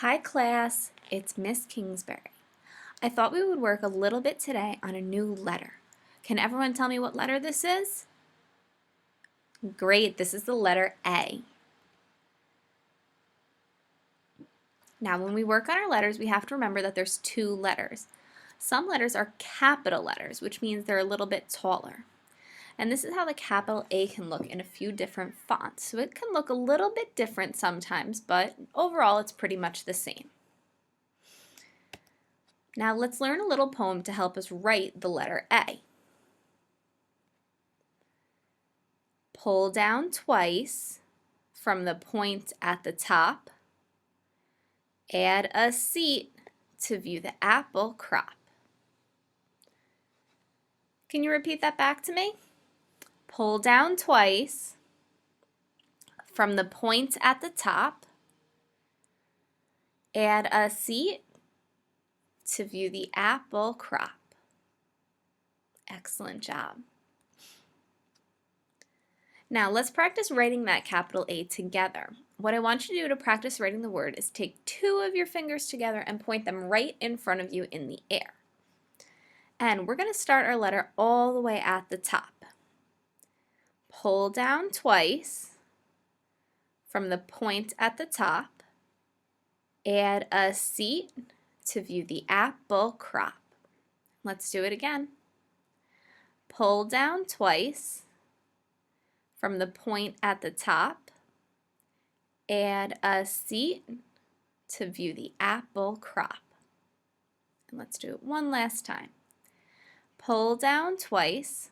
Hi class, it's Miss Kingsbury. I thought we would work a little bit today on a new letter. Can everyone tell me what letter this is? Great, this is the letter A. Now when we work on our letters, we have to remember that there's two letters. Some letters are capital letters, which means they're a little bit taller. And this is how the capital A can look in a few different fonts. So it can look a little bit different sometimes, but overall it's pretty much the same. Now let's learn a little poem to help us write the letter A. Pull down twice from the point at the top. Add a seat to view the apple crop. Can you repeat that back to me? Pull down twice from the point at the top. Add a seat to view the apple crop. Excellent job. Now let's practice writing that capital A together. What I want you to do to practice writing the word is take two of your fingers together and point them right in front of you in the air. And we're going to start our letter all the way at the top. Pull down twice from the point at the top. Add a seat to view the apple crop. Let's do it again. Pull down twice from the point at the top. Add a seat to view the apple crop. And let's do it one last time. Pull down twice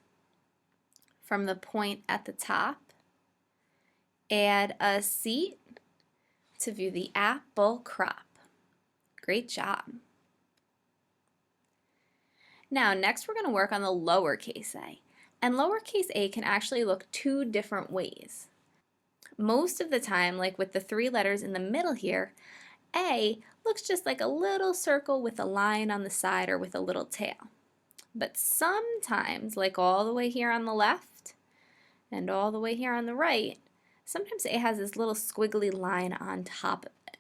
from the point at the top. Add a seat to view the apple crop. Great job. Now next we're going to work on the lowercase a. And lowercase a can actually look two different ways. Most of the time, like with the three letters in the middle here, A looks just like a little circle with a line on the side or with a little tail. But sometimes, like all the way here on the left and all the way here on the right, sometimes A has this little squiggly line on top of it.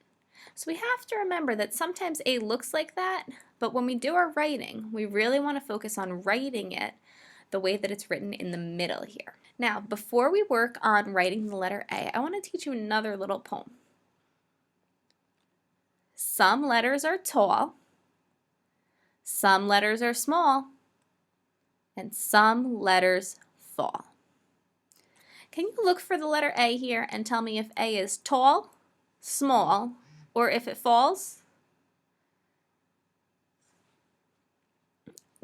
So we have to remember that sometimes A looks like that, but when we do our writing, we really want to focus on writing it the way that it's written in the middle here. Now, before we work on writing the letter A, I want to teach you another little poem. Some letters are tall, some letters are small, and some letters fall. Can you look for the letter A here and tell me if A is tall, small, or if it falls?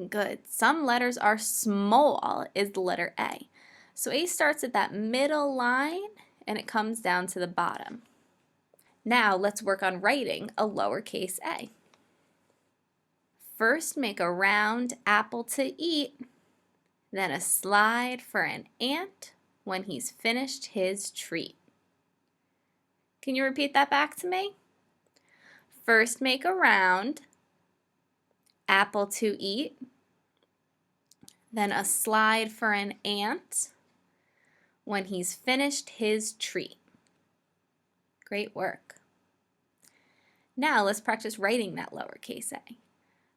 Good. Some letters are small is the letter A. So A starts at that middle line and it comes down to the bottom. Now let's work on writing a lowercase a. First make a round apple to eat, then a slide for an ant when he's finished his treat. Can you repeat that back to me? First make a round apple to eat, then a slide for an ant when he's finished his treat. Great work. Now let's practice writing that lowercase a.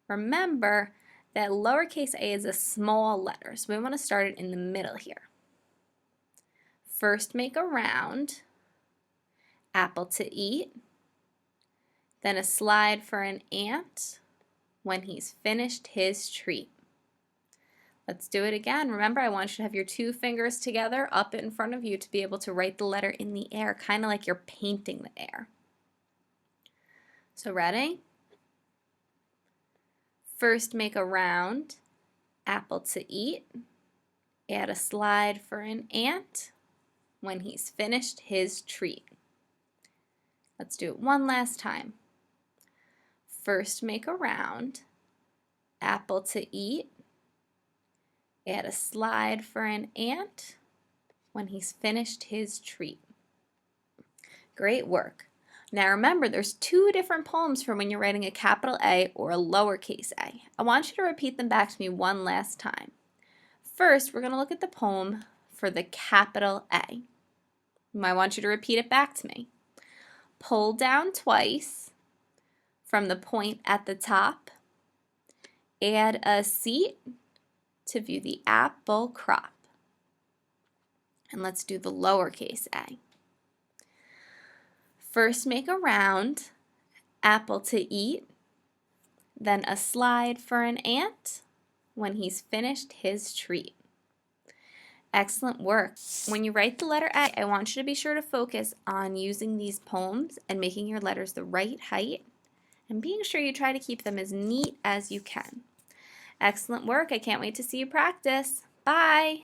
Remember that lowercase a is a small letter, so we want to start it in the middle here. First make a round apple to eat, then a slide for an ant when he's finished his treat. Let's do it again. Remember, I want you to have your two fingers together up in front of you to be able to write the letter in the air, kind of like you're painting the air. So ready? First make a round apple to eat, add a slide for an ant when he's finished his treat. Let's do it one last time. First make a round apple to eat, add a slide for an ant when he's finished his treat. Great work. Now remember, there's two different poems for when you're writing a capital A or a lowercase a. I want you to repeat them back to me one last time. First, we're going to look at the poem for the capital A. I want you to repeat it back to me. Pull down twice from the point at the top. Add a seat to view the apple crop. And let's do the lowercase a. First make a round, apple to eat, then a slide for an ant when he's finished his treat. Excellent work. When you write the letter A, I want you to be sure to focus on using these poems and making your letters the right height and being sure you try to keep them as neat as you can. Excellent work. I can't wait to see you practice. Bye.